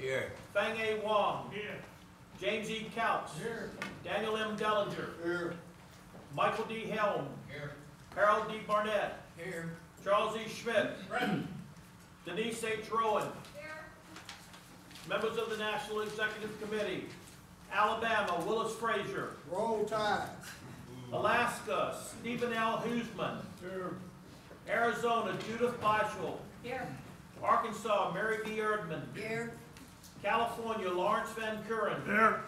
Here. Fang A. Wong. Here. James E. Couch. Here. Daniel M. Dellinger. Here. Michael D. Helm. Here. Harold D. Barnett. Here. Charles E. Schmidt. Present. Denise H. Rowan. Here. Members of the National Executive Committee. Alabama, Willis Frazier. Roll Tide. Alaska, Stephen L. Huseman. Here. Arizona, Judith Beichel. Here. Arkansas, Mary B. Erdman. Here. California, Lawrence Van Kuren. Here.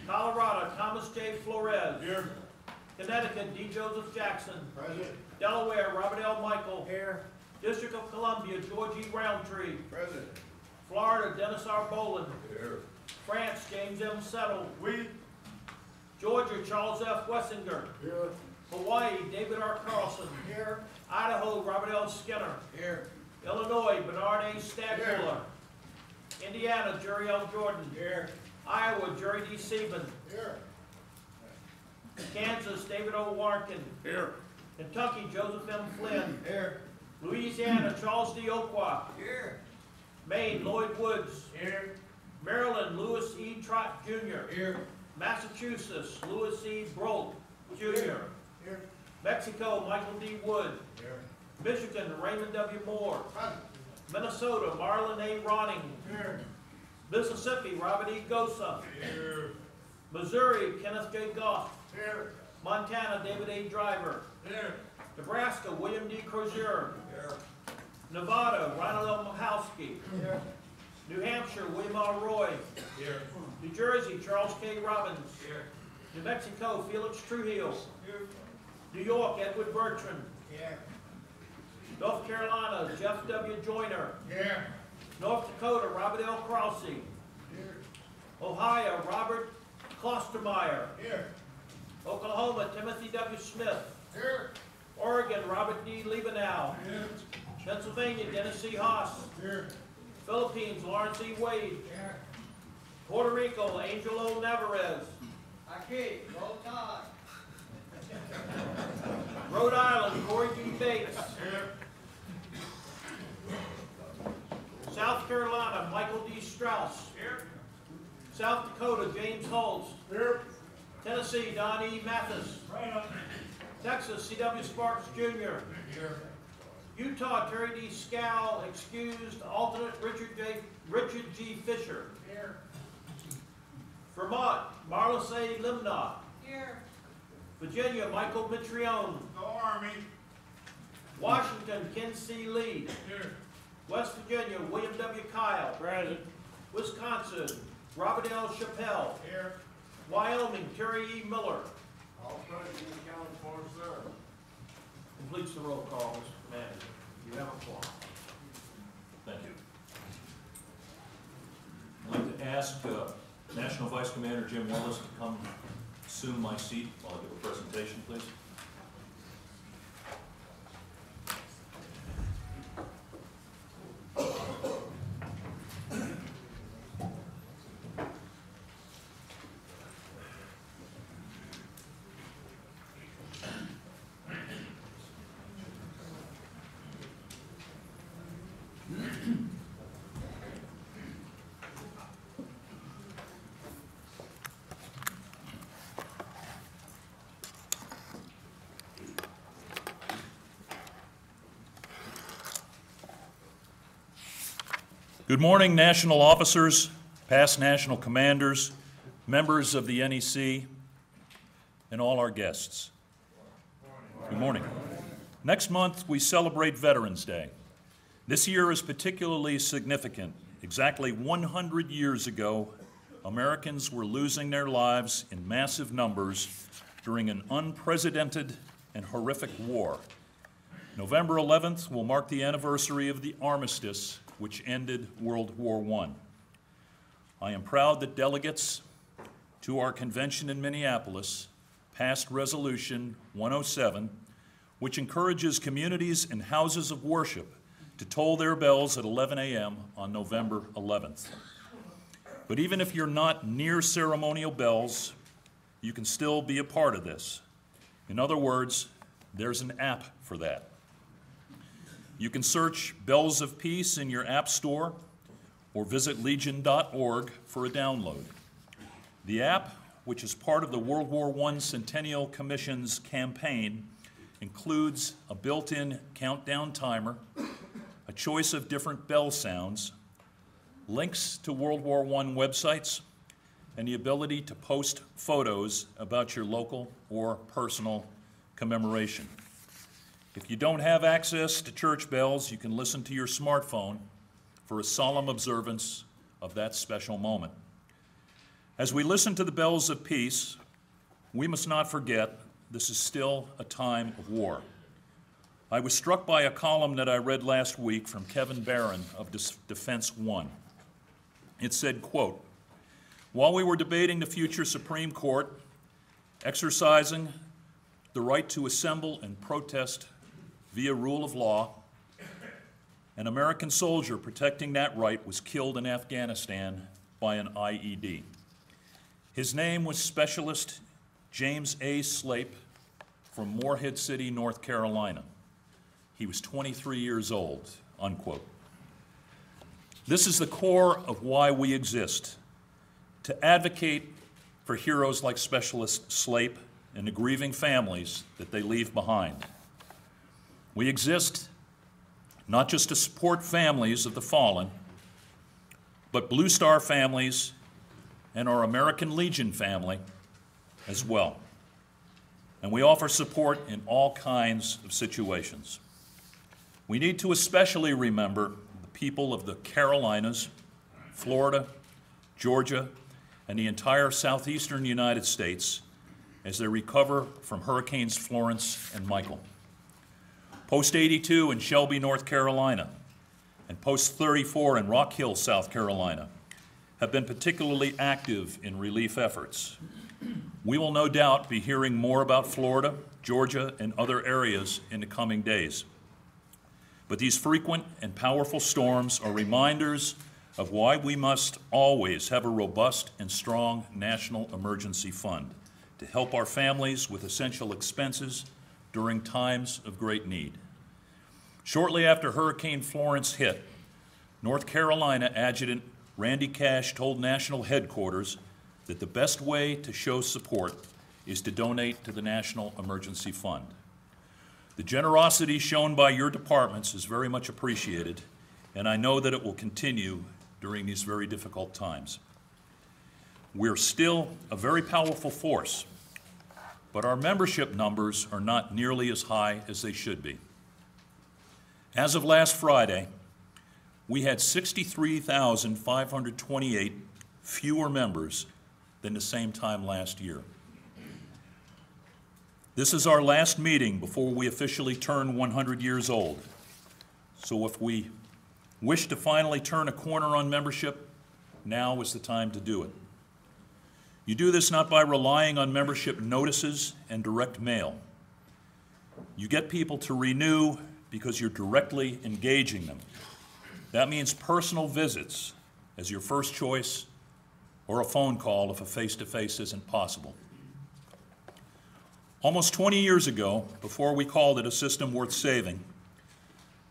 Colorado, Thomas J. Flores. Here. Connecticut, D. Joseph Jackson. Present. Delaware, Robert L. Michael. Here. District of Columbia, George E. Roundtree. Present. Florida, Dennis R. Boland. Here. France, James M. Settle. We. Georgia, Charles F. Wessinger. Here. Hawaii, David R. Carlson. Here. Idaho, Robert L. Skinner. Here. Illinois, Bernard A. Stadtmuller. Indiana, Jerry L. Jordan. Here. Iowa, Jerry D. Sieben. Here. Kansas, David O. Warnken. Here. Kentucky, Joseph M. Flynn. Here. Louisiana, Charles D. Okwa. Here. Maine, Lloyd Woods. Here. Maryland, Louis E. Trott, Jr. Here. Massachusetts, Louis E. Brolt, Jr. Here. Mexico, Michael D. Wood. Here. Michigan, Raymond W. Moore. Present. Minnesota, Marlon A. Ronning. Here. Mississippi, Robert E. Gosa. Here. Missouri, Kenneth J. Goff. Here. Montana, David A. Driver. Here. Nebraska, William D. Crozier. Here. Nevada, Ronald L. Mahowski. Here. New Hampshire, William R. Roy. Here. New Jersey, Charles K. Robbins. Here. New Mexico, Felix Trujillo. Here. New York, Edward Bertrand. Here. North Carolina, Jeff W. Joyner. Here. North Dakota, Robert L. Krause. Here. Ohio, Robert Klostermeyer. Here. Oklahoma, Timothy W. Smith. Here. Oregon, Robert D. Liebenow. Here. Pennsylvania, Dennis C. Haas. Here. Philippines, Lawrence E. Wade. Here. Puerto Rico, Angel O. Navarez. Aquí. Roll Tide. Rhode Island, Corey B. Bates. Here. South Carolina, Michael D. Strauss. Here. South Dakota, James Holtz. Here. Tennessee, Don E. Mathis. Right up. Texas, C.W. Sparks, Jr. Here. Utah, Terry D. Scow, excused. Alternate, Richard G. Fisher. Here. Vermont, Marlis A. Limnah. Here. Virginia, Michael Mitrione. Go Army. Washington, Ken C. Lee. Here. West Virginia, William W. Kyle. Present. Wisconsin, Robert L. Chappelle. Here. Wyoming, Terry E. Miller. All present and accounted for, sir. Completes the roll call, Mr. Commander. You have a quorum. Thank you. I'd like to ask National Vice Commander Jim Willis to come assume my seat while I give a presentation, please. Good morning, national officers, past national commanders, members of the NEC, and all our guests. Good morning. Next month, we celebrate Veterans Day. This year is particularly significant. Exactly 100 years ago, Americans were losing their lives in massive numbers during an unprecedented and horrific war. November 11th will mark the anniversary of the armistice which ended World War I. I am proud that delegates to our convention in Minneapolis passed Resolution 107, which encourages communities and houses of worship to toll their bells at 11 a.m. on November 11th. But even if you're not near ceremonial bells, you can still be a part of this. In other words, there's an app for that. You can search Bells of Peace in your app store or visit legion.org for a download. The app, which is part of the World War I Centennial Commission's campaign, includes a built-in countdown timer, a choice of different bell sounds, links to World War I websites, and the ability to post photos about your local or personal commemoration. If you don't have access to church bells, you can listen to your smartphone for a solemn observance of that special moment. As we listen to the bells of peace, we must not forget this is still a time of war. I was struck by a column that I read last week from Kevin Barron of Defense One. It said, quote, "While we were debating the future Supreme Court, exercising the right to assemble and protest via rule of law, an American soldier protecting that right was killed in Afghanistan by an IED. His name was Specialist James A. Slape from Morehead City, North Carolina. He was 23 years old," unquote. This is the core of why we exist, to advocate for heroes like Specialist Slape and the grieving families that they leave behind. We exist not just to support families of the fallen, but Blue Star families and our American Legion family as well. And we offer support in all kinds of situations. We need to especially remember the people of the Carolinas, Florida, Georgia, and the entire southeastern United States as they recover from Hurricanes Florence and Michael. Post 82 in Shelby, North Carolina, and Post 34 in Rock Hill, South Carolina, have been particularly active in relief efforts. We will no doubt be hearing more about Florida, Georgia, and other areas in the coming days. But these frequent and powerful storms are reminders of why we must always have a robust and strong national emergency fund to help our families with essential expenses during times of great need. Shortly after Hurricane Florence hit, North Carolina Adjutant Randy Cash told National Headquarters that the best way to show support is to donate to the National Emergency Fund. The generosity shown by your departments is very much appreciated, and I know that it will continue during these very difficult times. We're still a very powerful force, but our membership numbers are not nearly as high as they should be. As of last Friday, we had 63,528 fewer members than the same time last year. This is our last meeting before we officially turn 100 years old. So if we wish to finally turn a corner on membership, now is the time to do it. You do this not by relying on membership notices and direct mail. You get people to renew because you're directly engaging them. That means personal visits as your first choice, or a phone call if a face-to-face isn't possible. Almost 20 years ago, before we called it a system worth saving,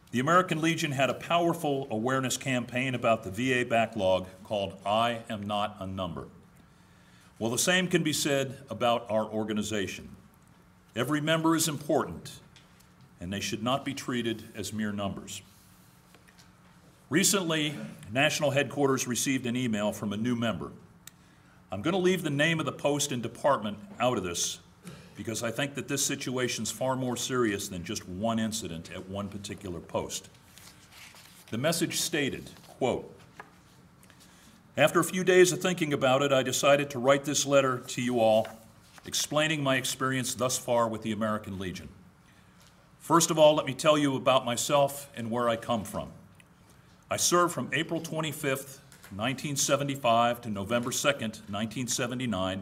the American Legion had a powerful awareness campaign about the VA backlog called I Am Not a Number. Well, the same can be said about our organization. Every member is important, and they should not be treated as mere numbers. Recently, National Headquarters received an email from a new member. I'm going to leave the name of the post and department out of this because I think that this situation is far more serious than just one incident at one particular post. The message stated, quote, "After a few days of thinking about it, I decided to write this letter to you all, explaining my experience thus far with the American Legion. First of all, let me tell you about myself and where I come from. I served from April 25th, 1975 to November 2nd, 1979,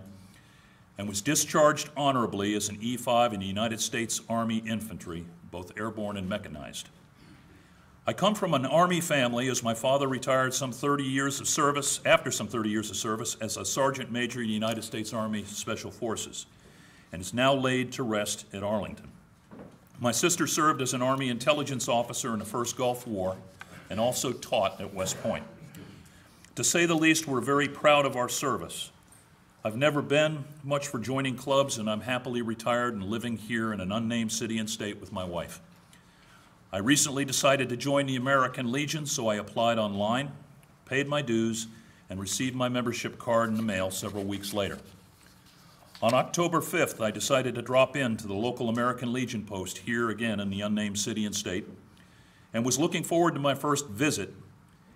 and was discharged honorably as an E5 in the United States Army Infantry, both airborne and mechanized. I come from an Army family as my father retired after some 30 years of service as a Sergeant Major in the United States Army Special Forces, and is now laid to rest at Arlington. My sister served as an Army intelligence officer in the First Gulf War and also taught at West Point. To say the least, we're very proud of our service. I've never been much for joining clubs, and I'm happily retired and living here in an unnamed city and state with my wife. I recently decided to join the American Legion, so I applied online, paid my dues, and received my membership card in the mail several weeks later. On October 5th, I decided to drop in to the local American Legion post here again in the unnamed city and state, and was looking forward to my first visit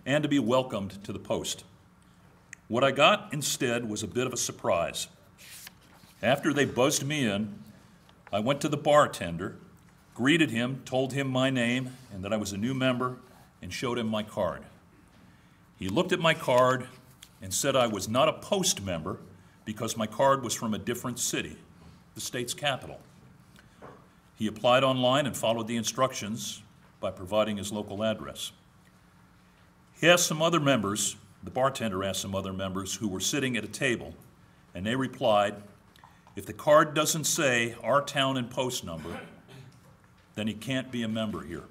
and to be welcomed to the post. What I got instead was a bit of a surprise. After they buzzed me in, I went to the bartender, greeted him, told him my name and that I was a new member, and showed him my card. He looked at my card and said I was not a post member because my card was from a different city, the state's capital. He applied online and followed the instructions by providing his local address. He asked some other members, the bartender asked some other members who were sitting at a table, and they replied, if the card doesn't say our town and post number, then he can't be a member here.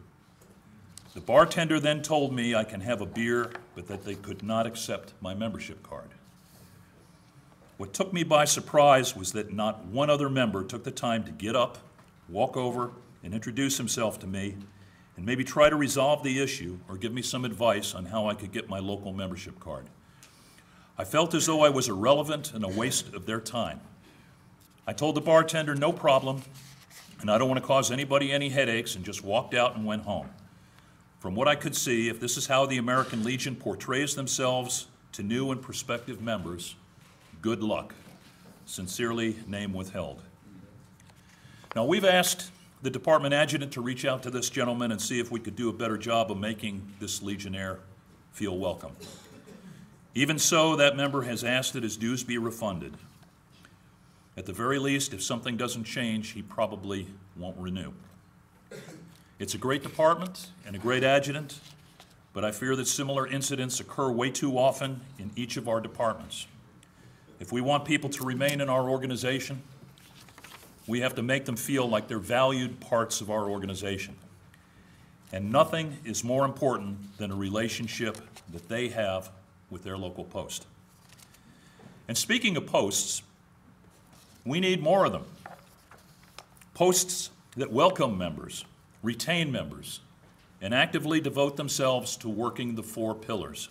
The bartender then told me I can have a beer, but that they could not accept my membership card. What took me by surprise was that not one other member took the time to get up, walk over, and introduce himself to me, and maybe try to resolve the issue or give me some advice on how I could get my local membership card. I felt as though I was irrelevant and a waste of their time. I told the bartender no problem, and I don't want to cause anybody any headaches, and just walked out and went home. From what I could see, if this is how the American Legion portrays themselves to new and prospective members, good luck. Sincerely, name withheld. Now, we've asked the department adjutant to reach out to this gentleman and see if we could do a better job of making this Legionnaire feel welcome. Even so, that member has asked that his dues be refunded. At the very least, if something doesn't change, he probably won't renew. It's a great department and a great adjutant, but I fear that similar incidents occur way too often in each of our departments. If we want people to remain in our organization, we have to make them feel like they're valued parts of our organization. And nothing is more important than a relationship that they have with their local post. And speaking of posts, we need more of them. Posts that welcome members, retain members, and actively devote themselves to working the 4 pillars.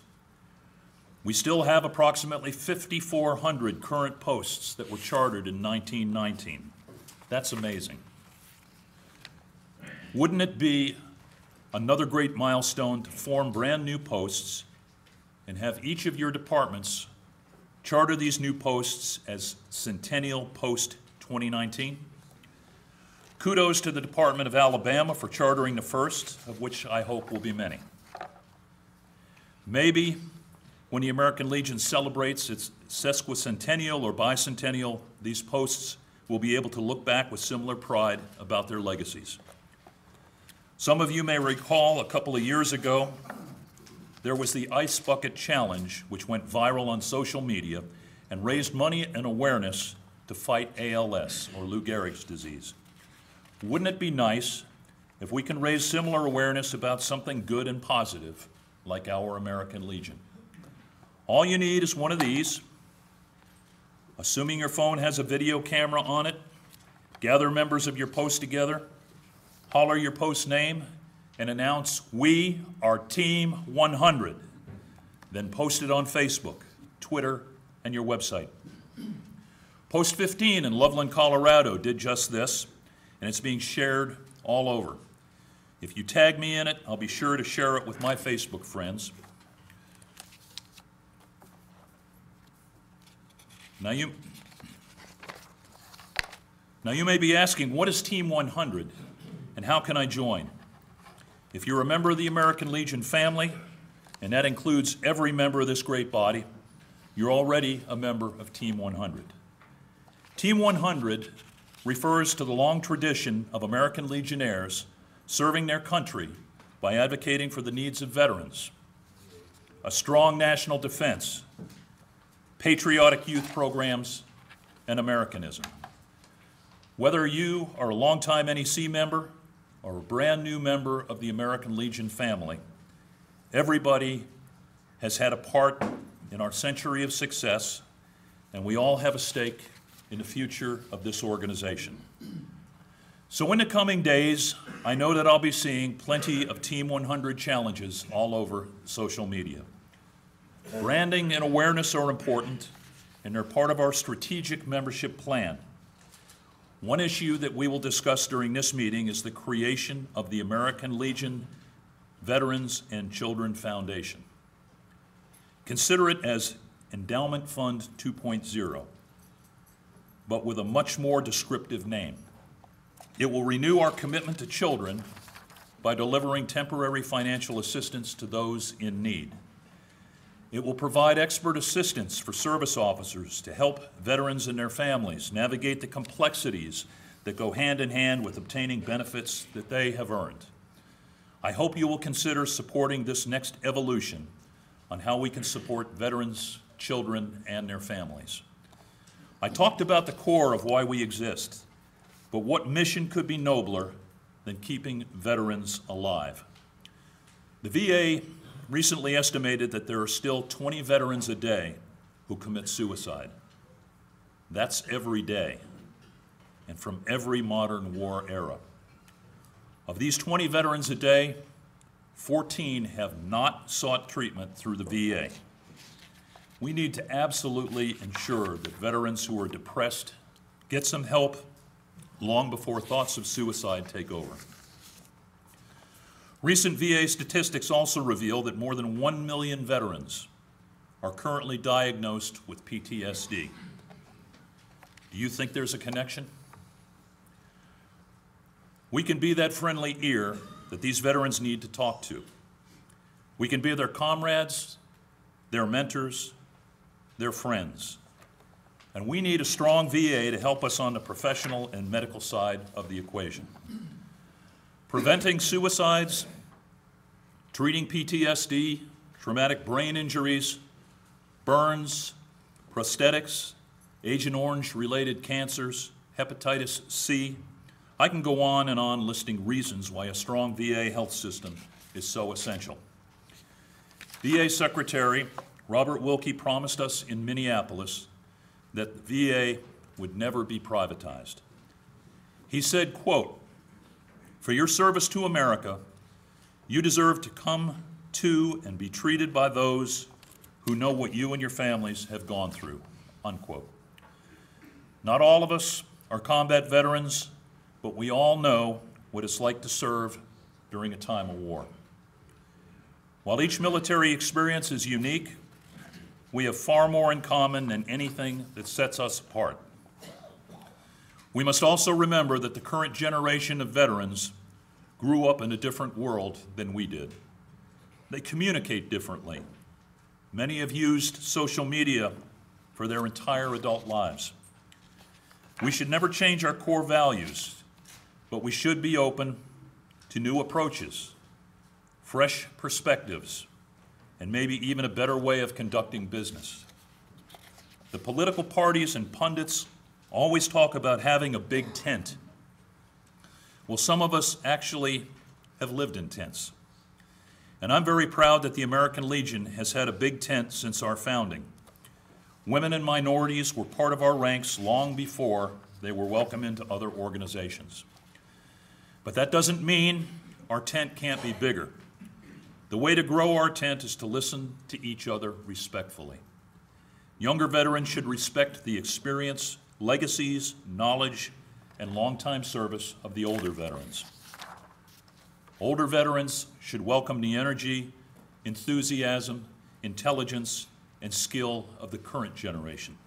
We still have approximately 5,400 current posts that were chartered in 1919. That's amazing. Wouldn't it be another great milestone to form brand new posts and have each of your departments charter these new posts as Centennial Post 2019? Kudos to the Department of Alabama for chartering the first, of which I hope will be many. Maybe when the American Legion celebrates its sesquicentennial or bicentennial, these posts will be able to look back with similar pride about their legacies. Some of you may recall a couple of years ago, there was the Ice Bucket Challenge, which went viral on social media and raised money and awareness to fight ALS, or Lou Gehrig's disease. Wouldn't it be nice if we can raise similar awareness about something good and positive like our American Legion? All you need is one of these. Assuming your phone has a video camera on it, gather members of your post together, holler your post name, and announce, "We are Team 100." Then post it on Facebook, Twitter, and your website. Post 15 in Loveland, Colorado did just this, and it's being shared all over. If you tag me in it, I'll be sure to share it with my Facebook friends. Now you may be asking, what is Team 100 and how can I join? If you're a member of the American Legion family, and that includes every member of this great body, you're already a member of Team 100. Team 100 refers to the long tradition of American Legionnaires serving their country by advocating for the needs of veterans, a strong national defense, patriotic youth programs, and Americanism. Whether you are a longtime NEC member or a brand new member of the American Legion family, everybody has had a part in our century of success, and we all have a stake in the future of this organization. So in the coming days, I know that I'll be seeing plenty of Team 100 challenges all over social media. Branding and awareness are important, and they're part of our strategic membership plan. One issue that we will discuss during this meeting is the creation of the American Legion Veterans and Children Foundation. Consider it as Endowment Fund 2.0, but with a much more descriptive name. It will renew our commitment to children by delivering temporary financial assistance to those in need. It will provide expert assistance for service officers to help veterans and their families navigate the complexities that go hand in hand with obtaining benefits that they have earned. I hope you will consider supporting this next evolution on how we can support veterans, children, and their families. I talked about the core of why we exist, but what mission could be nobler than keeping veterans alive? The VA recently estimated that there are still 20 veterans a day who commit suicide. That's every day, and from every modern war era. Of these 20 veterans a day, 14 have not sought treatment through the VA. We need to absolutely ensure that veterans who are depressed get some help long before thoughts of suicide take over. Recent VA statistics also reveal that more than 1 million veterans are currently diagnosed with PTSD. Do you think there's a connection? We can be that friendly ear that these veterans need to talk to. We can be their comrades, their mentors, their friends. And we need a strong VA to help us on the professional and medical side of the equation. Preventing suicides, treating PTSD, traumatic brain injuries, burns, prosthetics, Agent Orange-related cancers, hepatitis C. I can go on and on listing reasons why a strong VA health system is so essential. VA Secretary Robert Wilkie promised us in Minneapolis that the VA would never be privatized. He said, quote, "For your service to America, you deserve to come to and be treated by those who know what you and your families have gone through," unquote. Not all of us are combat veterans, but we all know what it's like to serve during a time of war. While each military experience is unique, we have far more in common than anything that sets us apart. We must also remember that the current generation of veterans grew up in a different world than we did. They communicate differently. Many have used social media for their entire adult lives. We should never change our core values, but we should be open to new approaches, fresh perspectives, and maybe even a better way of conducting business. The political parties and pundits always talk about having a big tent. Well, some of us actually have lived in tents. And I'm very proud that the American Legion has had a big tent since our founding. Women and minorities were part of our ranks long before they were welcome into other organizations. But that doesn't mean our tent can't be bigger. The way to grow our tent is to listen to each other respectfully. Younger veterans should respect the experience, legacies, knowledge, and longtime service of the older veterans. Older veterans should welcome the energy, enthusiasm, intelligence, and skill of the current generation.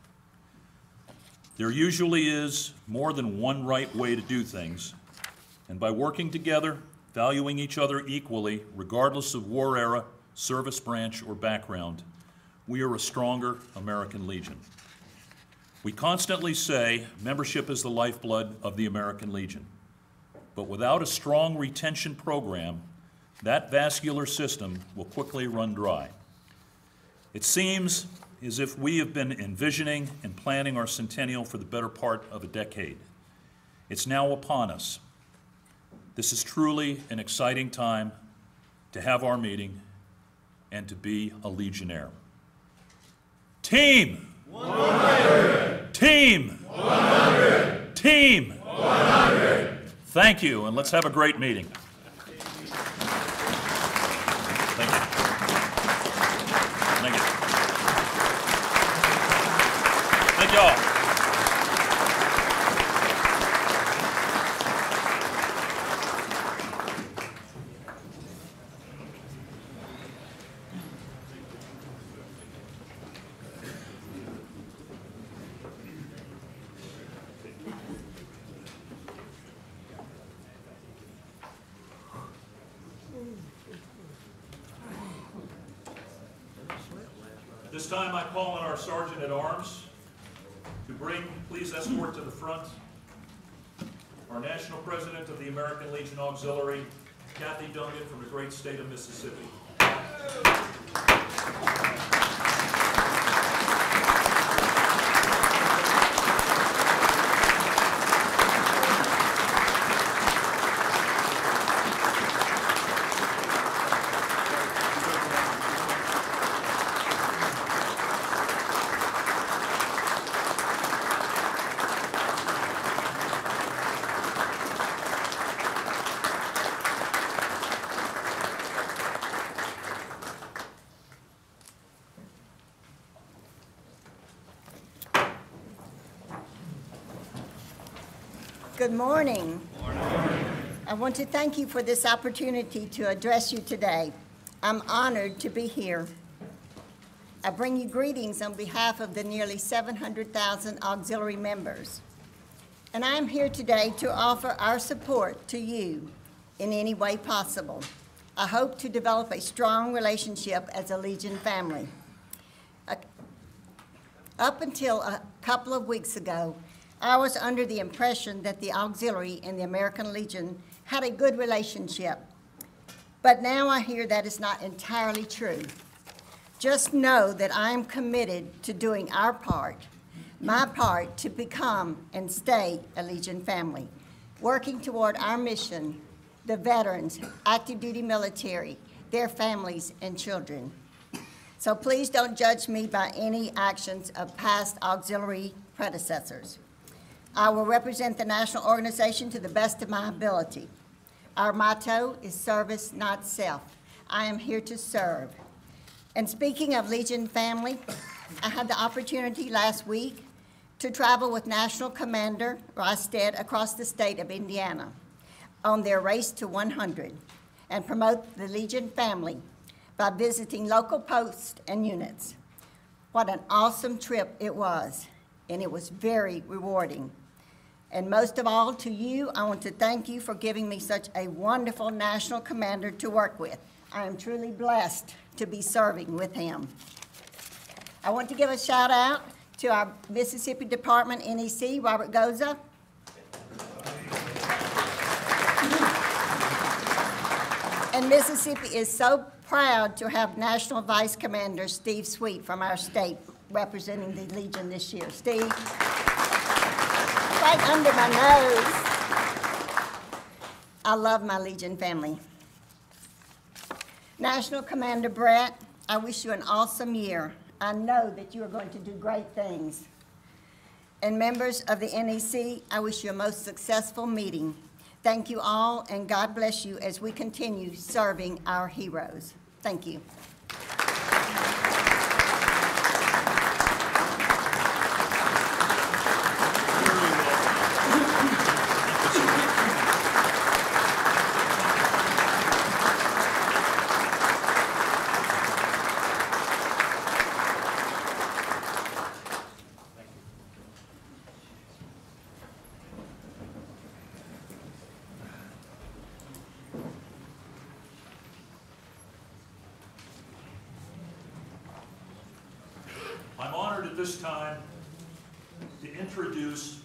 There usually is more than one right way to do things, and by working together, valuing each other equally, regardless of war era, service branch, or background, we are a stronger American Legion. We constantly say membership is the lifeblood of the American Legion, but without a strong retention program, that vascular system will quickly run dry. It seems as if we have been envisioning and planning our centennial for the better part of a decade. It's now upon us. This is truly an exciting time to have our meeting and to be a Legionnaire. Team. 100. Team. 100. Team. 100. Thank you, and let's have a great meeting. Thank you. Thank you. Thank y'all. This time I call on our Sergeant at Arms to bring, please escort to the front, our National President of the American Legion Auxiliary, Kathy Dungan from the great state of Mississippi. Good morning. I want to thank you for this opportunity to address you today. I'm honored to be here. I bring you greetings on behalf of the nearly 700,000 auxiliary members. And I'm here today to offer our support to you in any way possible. I hope to develop a strong relationship as a Legion family. Up until a couple of weeks ago, I was under the impression that the auxiliary and the American Legion had a good relationship. But now I hear that is not entirely true. Just know that I am committed to doing our part, my part to become and stay a Legion family, working toward our mission, the veterans, active duty military, their families and children. So please don't judge me by any actions of past auxiliary predecessors. I will represent the national organization to the best of my ability. Our motto is service, not self. I am here to serve. And speaking of Legion family, I had the opportunity last week to travel with National Commander Reistad across the state of Indiana on their race to 100 and promote the Legion family by visiting local posts and units. What an awesome trip it was, and it was very rewarding. And most of all, to you, I want to thank you for giving me such a wonderful national commander to work with. I am truly blessed to be serving with him. I want to give a shout out to our Mississippi Department NEC, Robert Goza. And Mississippi is so proud to have National Vice Commander Steve Sweet from our state representing the Legion this year. Steve. Right under my nose. I love my Legion family. National Commander Brett, I wish you an awesome year. I know that you are going to do great things. And members of the NEC, I wish you a most successful meeting. Thank you all, and God bless you as we continue serving our heroes. Thank you. I'm honored at this time to introduce